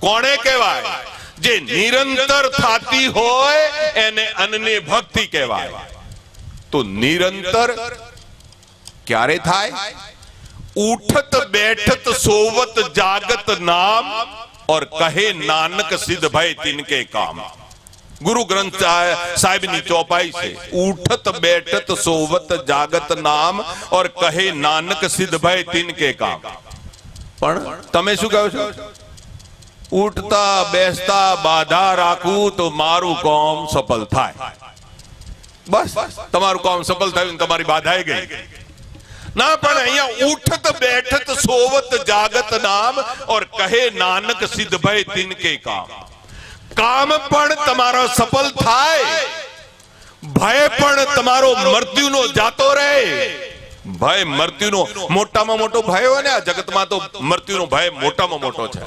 કોણે કહેવાય? જે નિરંતર થાતી હોય એને અનન્ય ભક્તિ કહેવાય. તો નિરંતર ક્યારે થાય? ઉઠત બેઠત સોવત જાગત નામ और कहे नानक सिद्ध भय तिनके काम. गुरु ग्रंथ साहिब ની ચોપાઈ છે. ઉઠત બેઠત સોવત જાગત નામ और कहे नानक सिद्ध भय तिनके काम. પણ તમે શું કહો છો? ઉઠતા બેસતા બાધા રાખું તો મારું કામ સફળ થાય. બસ તમારું કામ સફળ થયું, તમારી બાધાએ ગઈ ના. પણ અહીંયા ઉઠત બેઠત સોવત જાગત નામ और कहे नानक सिद्ध भय तिनके काम. કામ પણ તમારો સફળ થાય, ભય પણ તમારો મૃત્યુનો જાતો રહે. ભય મૃત્યુનો મોટામાં મોટો ભય હોય ને આ જગતમાં, તો મૃત્યુનો ભય મોટામાં મોટો છે.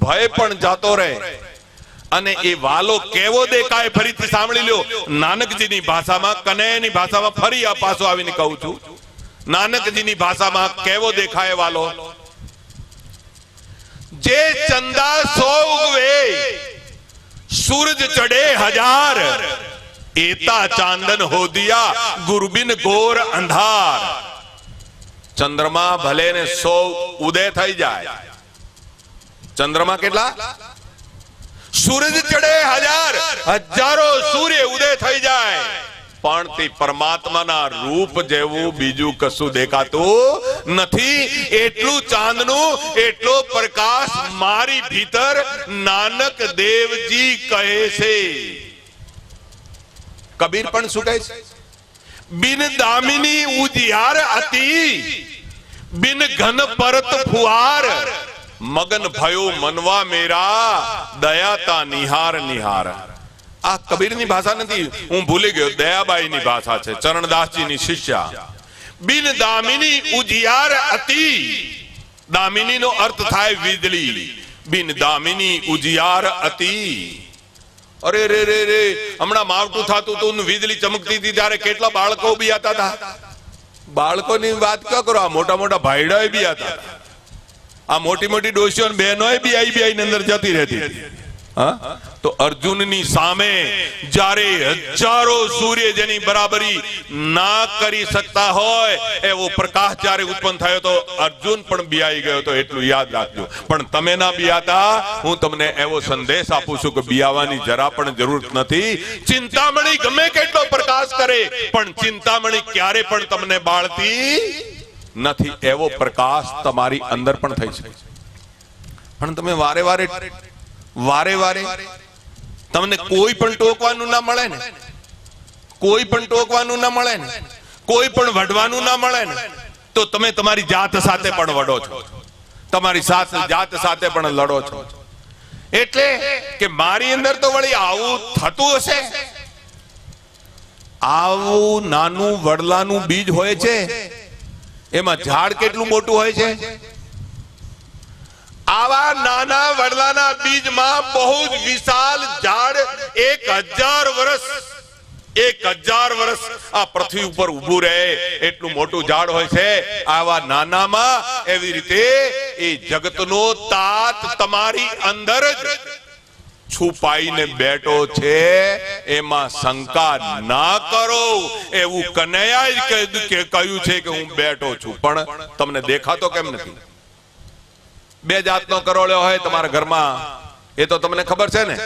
ભય પણ જાતો રહે. અને એ વાલો કેવો દેખાય ફરીથી સાંભળી લ્યો. નાનકજીની ભાષામાં, કનૈયાની ભાષામાં, ફરી આ પાછો આવીને કહું છું, નાનકજીની ભાષામાં કેવો દેખાય વાલો? જે ચંદા 100 ઉગવે, सूरज चढ़े 1000, एता चांदन हो दिया गुरबिन घोर अंधार. चंद्रमा भले ने 100 उदय થઈ જાય. ચંદ્रमा કેટલા? सूरज चढ़े 1000, હજારો સૂર્ય ઉદય થઈ જાય, પણ તે પરમાત્માના રૂપ જેવું બીજું કશું દેખાતું નથી. એટલું ચાંદનું, એટલો પ્રકાશ મારી ભીતર નાનક દેવજી કહે છે. કબીર પણ શું કહે છે? બિન દામિની ઉજિયાર અતિ, બિન ઘન પરત ફુહાર, મગન ભયો મનવા મેરા, દયાતા નિહાર નિહાર. આ કબીરની ભાષા નથી, હું ભૂલી ગયો. દયાબાઈની ભાષા છે, ચરણદાસજીની શિષ્યા. બિન દામિની ઉજિયાર અતિ. દામિની નો અર્થ થાય વીજળી. બિન દામિની ઉજિયાર અતિ. અરે રે રે રે, હમણાં માવઠું થતું હતું, વીજળી ચમકતી હતી, ત્યારે કેટલા બાળકો બી આતા હતા. બાળકોની વાત ક્યાં કરો, આ મોટા મોટા ભાઈડા બી આતા હતા. આ મોટી મોટી ડોશીઓ બહેનો બી આઈ અંદર જતી રહેતી હતી. હા, તો અર્જુનની સામે જ્યારે હજારો સૂર્ય જેની બરાબરી ના કરી શકતા હોય એવો પ્રકાશ જ્યારે ઉત્પન્ન થયો તો અર્જુન પણ બિયાઈ ગયો તો એટલું યાદ રાખજો. પણ તમે ના બિયાતા, હું તમને એવો સંદેશ આપું છું કે બિયાવાની જરા પણ જરૂર નથી. ચિંતામણી ગમે કેટલો પ્રકાશ કરે પણ ચિંતામણી ક્યારે પણ તમને બાળતી નથી. એવો પ્રકાશ તમારી અંદર પણ થઈ શકે. પણ તમે વારે વારે તમને કોઈ પણ ટોકવાનું ના મળે ને, કોઈ પણ ટોકવાનું ના મળે ને, કોઈ પણ વઢવાનું ના મળે ને, તો તમે તમારી જાત સાથે પણ વઢો છો, તમારી જાત સાથે પણ લડો છો. એટલે કે મારી અંદર તો વળી આવું થતું હશે. આવું નાનું વડલાનું બીજ હોય છે, એમાં ઝાડ કેટલું મોટું હોય છે. આવા નાના વડલાના બીજમાં બહુ જ વિશાળ ઝાડ 1000 વર્ષ આ પૃથ્વી ઉપર ઊભું રહે એટલું મોટું ઝાડ હોય છે. આવા નાનામાં એવી રીતે એ જગતનો તાત તમારી અંદર જ છુપાઈને બેઠો છે. એમાં શંકા ના કરો. એવું કનૈયાએ કહ્યું છે કે હું બેઠો છું, પણ તમને દેખાતો કેમ નથી? 2 જાતનો કરોળિયો હોય તમારા ઘરમાં, એ તો તમને ખબર છે ને.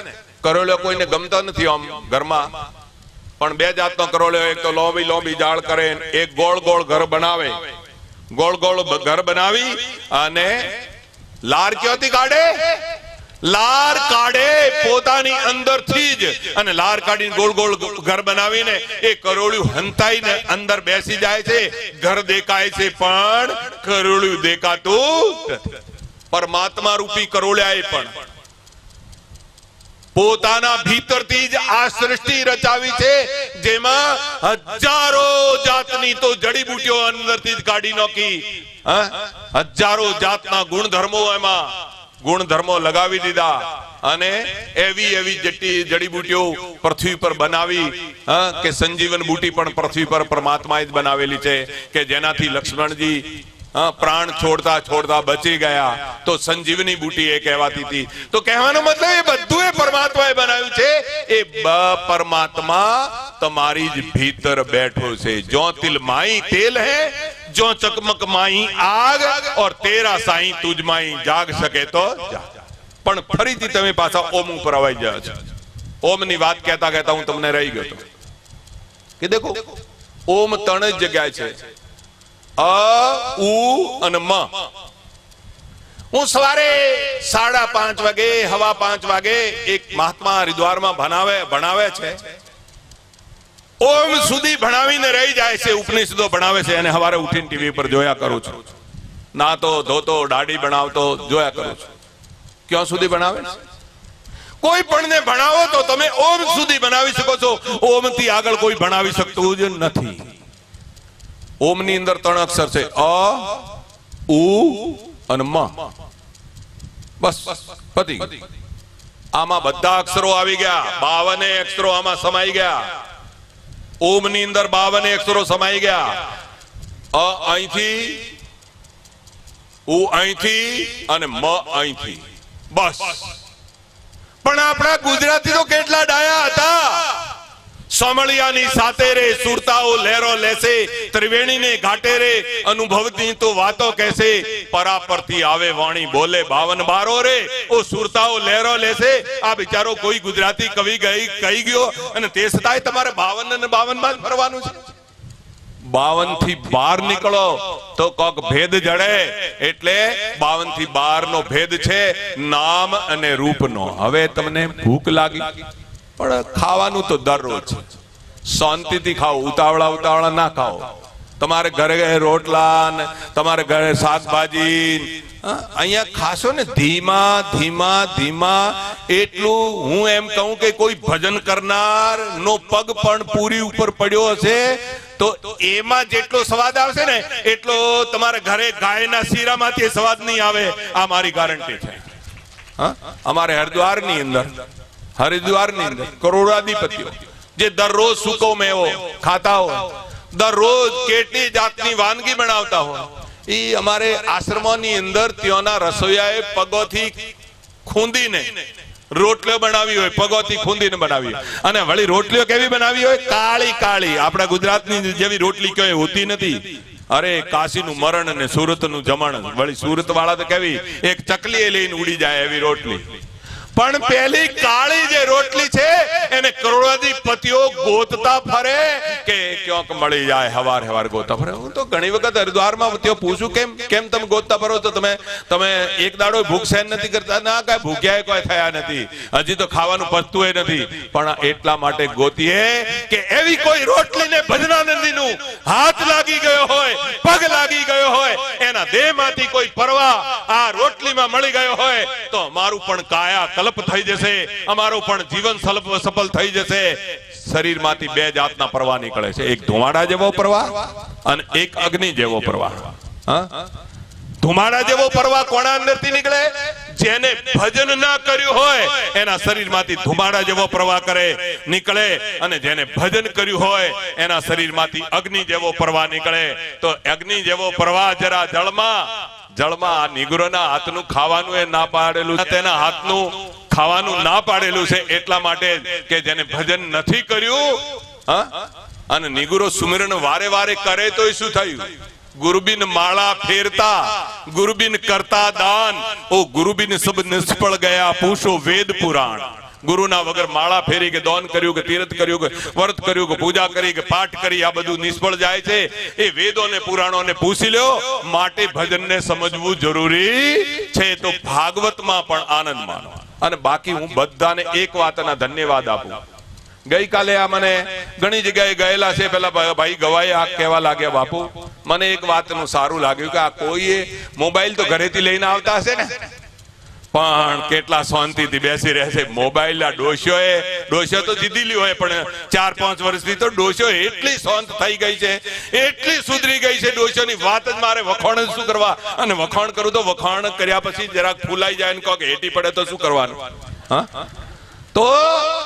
કરોળિયો કોઈને ગમતો નથી આમ ઘરમાં, પણ 2 જાતનો કરોળિયો. એક તો લોંબી જાળ કરે, એક ગોળ ગોળ ઘર બનાવે. ગોળ ગોળ ઘર બનાવી અને લાર ક્યાંથી કાઢે? લાર કાઢે પોતાની અંદરથી જ, અને લાર કાઢીને ગોળ ગોળ ઘર બનાવીને એ કરોળિયું હંતાઈને અંદર બેસી જાય છે. ઘર દેખાય છે પણ કરોળિયું દેખાતું નથી. પરમાત્મા રૂપી કરોળિયાએ પણ પોતાના ભીતરથી જ આ સૃષ્ટિ રચાવી છે, જેમાં હજારો જાતની તો જડીબુટીઓ અંદરથી જ કાઢી નાખી. હજારો જાતના ગુણધર્મો એમાં ગુણધર્મો લગાવી દીધા અને એવી જડીબુટીઓ પૃથ્વી પર બનાવી કે સંજીવન બુટી પણ પૃથ્વી પર પરમાત્માએ જ બનાવેલી છે કે જેનાથી લક્ષ્મણજી हाँ, प्राण छोड़ता छोड़ता बची गया तो संजीवनी बूटी એ કહેવાતી હતી. તો કહેવાનો મતલબ એ બધું એ પરમાત્માએ બનાવ્યું છે. એ પરમાત્મા તમારી જ ભીતર બેઠો છે. જો તિલ માઈ તેલ હે, જો ચકમક માઈ આગ, और तेरा साई तुझ माई जाग सके तो जाग. પણ ફરીથી તમે પાછા ઓમ ઉપર આવી જાઓ છો. ઓમ ની વાત કહેતા કહેતા હું તમને રહી ગયો તો કે દેખો ઓમ ત્રણ જ જગ્યા છે, અ ઉ અને મ. હું સવારે 5:30 વાગે 5:15 વાગે એક મહાત્મા હરિદ્વારમાં ભણાવે છે. ઓમ સુધી ભણાવીને રહી જાય છે, ઉપનિષદો ભણાવે છે અને સવારે ઉઠીને ટીવી પર જોયા કરું છું. ના તો ધોતો દાઢી બનાવતો જોયા કરું છું. ક્યાં સુધી ભણાવે છે? કોઈ પણ ને ભણાવો તો તમે ઓમ સુધી બનાવી શકો છો. ઓમ થી આગળ કોઈ ભણાવી શકતું જ નથી. ઓમ ની અંદર 3 અક્ષર છે, અ ઉ અને મ. બસ પતી. આમાં બધા અક્ષરો આવી ગયા. 52 અક્ષરો આમાં સમાઈ ગયા. ઓમ ની અંદર 52 અક્ષરો સમાઈ ગયા. અ અહીંથી, ઉ અહીંથી અને મ અહીંથી. બસ. પણ આપણા ગુજરાતી તો કેટલા ડાયા હતા. સમળિયાની સાથે રે સુરતાઓ લહેરો લેસે, ત્રિવેણી ને ઘાટે રે અનુભવતી તો વાતો કહેશે. પરાપરથી આવે વાણી બોલે 52 બારો રે, ઓ સુરતાઓ લહેરો લેસે. આ બિચારો કોઈ ગુજરાતી કવિ કહી ગયો અને તે છતાંય તમારે 52 અને 52 માં જ ફરવાનું છે. 52 થી બહાર નીકળો તો કોક ભેદ જડે. એટલે 52 થી બહાર નો ભેદ છે નામ અને રૂપનો. હવે તમને ભૂખ લાગી, પણ ખાવાનું તો દરરોજ શાંતિથી ખાઓ. ઉતાવળા ના ખાઓ. તમારે ઘરે રોટલા ને તમારે ઘરે શાકભાજી અહીંયા ખાશો ને ધીમા ધીમા ધીમા. એટલું હું એમ કહું કે કોઈ ભજન કરનાર નો પગ પણ પૂરી ઉપર પડ્યો હશે તો એમાં જેટલો સ્વાદ આવશે ને એટલો તમારે ઘરે ગાયના શીરામાંથી સ્વાદ નહીં આવે. આ મારી ગારંટી છે. અમારે હરિદ્વારની અંદર કરોડાધિપતિઓ જે દરરોજ સૂકો મેવો ખાતા હોય, દરરોજ કેટલી જાતની વાનગી બનાવતા હોય, એ અમારે આશ્રમની અંદર ત્યાંના રસોઈયાએ પગોથી ખૂંદીને રોટલીઓ બનાવી હોય. પગોથી ખૂંદીને બનાવી હોય. અને વળી રોટલીઓ કેવી બનાવી હોય? કાળી કાળી. આપણા ગુજરાતની જેવી રોટલી ક્યાંય હોતી નથી. અરે કાશીનું મરણ અને સુરતનું જમણ. વળી સુરત વાળા તો કેવી એક ચકલી લઈને ઉડી જાય એવી રોટલી. પણ પેલી કાળી જે રોટલી છે એને કરોડાધિપતિઓ ગોતતા ફરે કે ક્યાંક મળી જાય. હવાર ગોતતા ફરે. હું તો ઘણી વખત હરિદ્વારમાં ત્યાં પૂછું કેમ તમે ગોતતા ફરો તો તમે એક દાડો ભૂખ સહન નથી કરતા? ના, કઈ ભૂખ્યા કોઈ થયા નથી, હજી તો ખાવાનું પચતું નથી. પણ એટલા માટે ગોતીએ કે એવી કોઈ રોટલીને ભજનાનંદીનું હાથ લાગી ગયો હોય, પગ લાગી ગયો હોય, એના દેહમાંથી કોઈ પરવા આ રોટલીમાં મળી ગયો હોય તો મારું પણ કાયા કલ્પ થઈ જશે, અમારું પણ જીવન સફળ થઈ જશે. શરીરમાંથી 2 જાતના પ્રવાહ નીકળે છે. એક ધુમાડા જેવો પ્રવાહ અને એક અગ્નિ જેવો પ્રવાહ. ધુમાડા જેવો પ્રવાહ કોના અંદરથી નીકળે? જેને ભજન ના કર્યું હોય એના શરીરમાંથી ધુમાડા જેવો પ્રવાહ નીકળે. અને જેને ભજન કર્યું હોય એના શરીરમાંથી અગ્નિ જેવો પ્રવાહ નીકળે. તો અગ્નિ જેવો પ્રવાહ જરા જળમાં નિગ્રોના હાથનું ખાવાનું એ ના પાડેલું, તેના હાથનું ખાવાનું ના પાડેલું છે. એટલા માટે કે જેને ભજન નથી કર્યું અને નિગુરો સુમિરન વારે વારે કરે તો શું થયું? ગુરુબિન માળા ફેરતા, ગુરુબિન કરતા દાન, ઓ ગુરુબિન સબ નિષ્ફળ ગયા પૂછો વેદ પુરાણ. ગુરુના વગર માળા ફેરી કે દાન કર્યું કે તીર્થ કર્યું કે વ્રત કર્યું કે પૂજા કરી કે પાઠ કરી, આ બધું નિષ્ફળ જાય છે. એ વેદો ને પુરાણો ને પૂછી લ્યો. માટે ભજનને સમજવું જરૂરી છે. તો ભાગવતમાં પણ આનંદ માનો. અને બાકી હું બધાને એક વાતના ધન્યવાદ આપું. ગઈકાલે આ મને ઘણી જગ્યાએ ગયેલા છે, પેલા ભાઈ ગવાએ આ કહેવા લાગ્યા, બાપુ મને એક વાતનું સારું લાગ્યું કે આ કોઈએ મોબાઈલ તો ઘરેથી લઈને આવતા હશે ને, પણ કેટલા શાંતિથી બેસી રહે છે. મોબાઈલ આ ડોશિયો તો જીધેલી હોય, પણ 4-5 વર્ષથી તો ડોશિયો એટલી શાંત થઈ ગઈ છે, એટલી સુધરી ગઈ છે. ડોશિયોની વાત જ મારે વખાણ શું કરવા? અને વખાણ કરું તો વખાણ કર્યા પછી જરાક ફૂલાઈ જાય ને કહો કે હેટી પડે તો શું કરવાનું? તો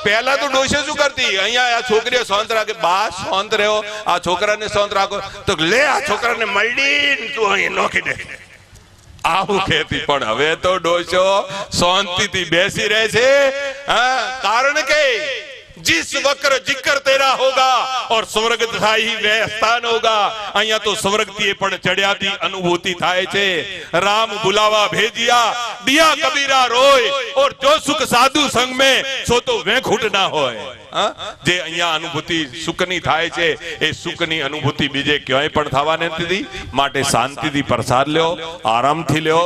પહેલા તો ડોશે શું કરતી, અહીંયા આ છોકરીઓ શાંત રાખે, બા શાંત રહ્યો, આ છોકરાને શાંત રાખો, તો લે આ છોકરાને મળી તું અહીં નોખી દે, આવું કહેતી. પણ હવે તો ડોશો શાંતિથી બેસી રહે છે. કારણ કે जिस वक्र जिक्र तेरा होगा और स्वर्ग था ही वह स्थान होगा. અહીંયા તો સ્વર્ગથી પણ ચડ્યાથી અનુભૂતિ થાય છે. રામ બુલાવા ભેજિયા દિયા કબીરા રોય और जो सुख साधु संग में सो तो वेखुट ना હોય. જે અહીંયા અનુભૂતિ સુખની થાય છે એ સુખની અનુભૂતિ બીજે ક્યાંય પણ થવાની નથી. માટે શાંતિથી પ્રસાદ લ્યો, આરામથી લ્યો,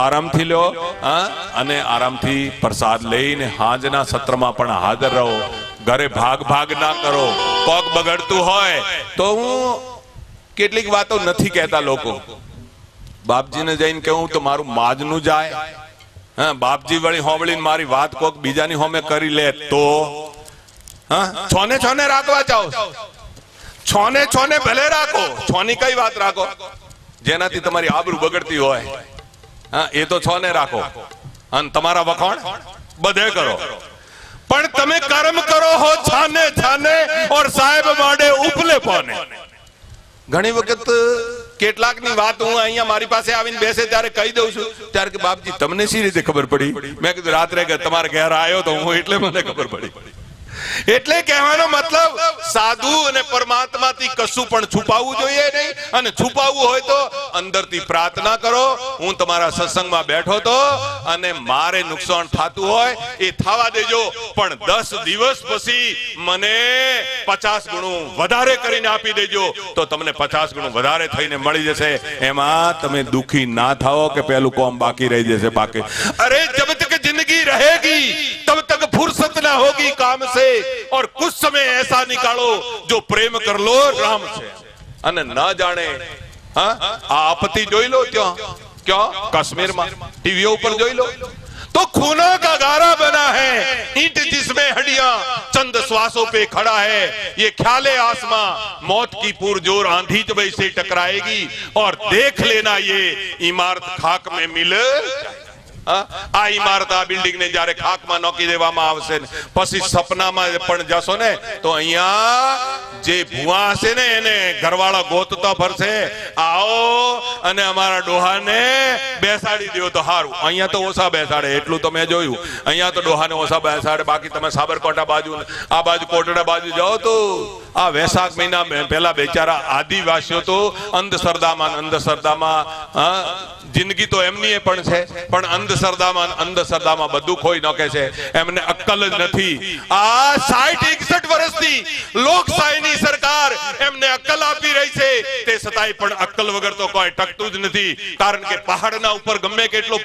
આરામથી લ્યો અને આરામથી પ્રસાદ લઈને હાજના સત્રમાં પણ હાજર રહો. ઘરે ભાગ ના કરો. કોક બગડતું હોય તો હું કેટલીક વાતો નથી કહેતા લોકો. બાપજીને જઈને કહું તો મારું માજનું જાય. બાપજી વળી હોંભળીને મારી વાત કોક બીજાની હોમે કરી લે તો છોને રાખવા ચાહો, છોને ભલે રાખો, છોની કઈ વાત રાખો જેનાથી તમારી આબરૂ બગડતી હોય, એ તો છોને રાખો અને તમારા વખાણ બધે કરો. પણ તમે કર્મ કરો હો છાને ઓર સાહેબ માડે ઉપલે પોને. ઘણી વખત કેટલાકની વાત હું અહીંયા મારી પાસે આવીને બેસે ત્યારે કહી દઉં છું, ત્યારે કે બાપજી તમને શી રીતે ખબર પડી? મેં કીધું રાત્રે કે તમારે ઘેર આવ્યો તો હું એટલે મને ખબર પડી. એટલે કહેવાનો મતલબ સાધુ અને પરમાત્માથી કશું પણ છુપાવવું જોઈએ નહીં, અને છુપાવવું હોય તો અંદરથી પ્રાર્થના કરો. હું તમારા સત્સંગમાં બેઠો તો અને મારે નુકસાન થતું હોય એ થવા દેજો, પણ 10 દિવસ પછી મને 50 ગણું વધારે કરીને આપી દેજો તો તમને 50 ગણું વધારે થઈને મળી જશે. એમાં તમે દુખી ના થાઓ કે પેલું કોમ બાકી રહી જશે. બાકી અરે જબ તક जिंदगी रहेगी तब तक फुर्सत ना होगी काम से और कुछ समय ऐसा निकालो जो प्रेम कर लो राम से. અને ન જાણે આ આપત્તિ જોઈ લો ત્યાં ક્યાં કાશ્મીરમાં ટીવી ઉપર જોઈ લો तो खूनों का गारा बना है, ईंट जिसमें हड्डियां चंद श्वासों पे खड़ा है. ये ख्याले आसमां मौत की पुरजोर आंधी जब इसे टकराएगी और देख लेना ये इमारत खाक में मिल. આ ઇમારત આ બિલ્ડિંગ ને જ્યારે ખાકમાં નોકી દેવામાં આવશે પછી સપનામાં પણ જશો ને તો અહીંયા જે ભુવા હશે ને એને ઘરવાળા ગોતતો ફરશે. આવો અને અમારા ડોહાને બેસાડી દો તો સારું. અહીંયા તો ઓછા બેસાડે એટલું તો મેં જોયું. અહીંયા તો ડોહાને ઓછા બેસાડે. બાકી તમે સાબરકાંઠા બાજુ આ બાજુ કોટડા બાજુ જાઓ તો આ વૈશાખ મહિના પહેલા બેચારા આદિવાસીઓ તો અંધશ્રદ્ધામાં જિંદગી તો એમની પણ છે, પણ અંધશ્રદ્ધામાં બધું ખોઈ નાખે છે. એમને અક્કલ જ નથી. આ 60-61 વર્ષથી લોકશાહીની સરકાર એમને અક્કલ આપી રહી છે, તે છતાંય પણ અક્કલ વગર તો કોઈ ટકતું જ નથી. કારણ કે પહાડના ઉપર ગમે કેટલો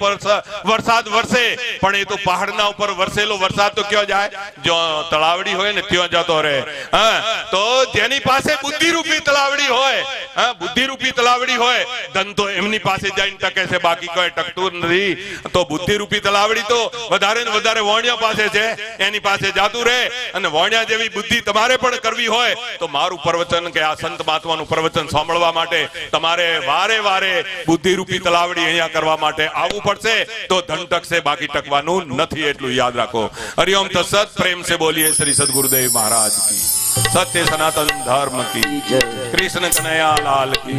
વરસાદ વરસે પણ એ તો પહાડના ઉપર વરસેલો વરસાદ તો ક્યાં જાય? જો તળાવડી હોય ને ત્યાં જતો રહે. તો જેની પાસે બુદ્ધિરૂપી તળાવડી હોય ધન તો એમની પાસે જઈને ટકે છે, બાકી કોઈ ટકતું નથી. તો બુદ્ધિરૂપી તલાવડી તો વધારે ને વધારે વોણિયા પાસે છે, એની પાસે જાતું રહે. અને વોણિયા જેવી બુદ્ધિ તમારે પણ કરવી હોય તો મારું પ્રવચન કે આ સંત મહાત્માનું પ્રવચન સાંભળવા માટે તમારે વારે બુદ્ધિરૂપી તલાવડી અહીંયા કરવા માટે આવવું પડશે. તો ધન ટકશે, બાકી ટકવાનું નથી. એટલું યાદ રાખો. હરિઓમ તત્સત. પ્રેમ से बोलिए श्री सद्गुरुदेव महाराज की. सत्य सनातन धर्म की. कृष्ण कन्हैया लाल की.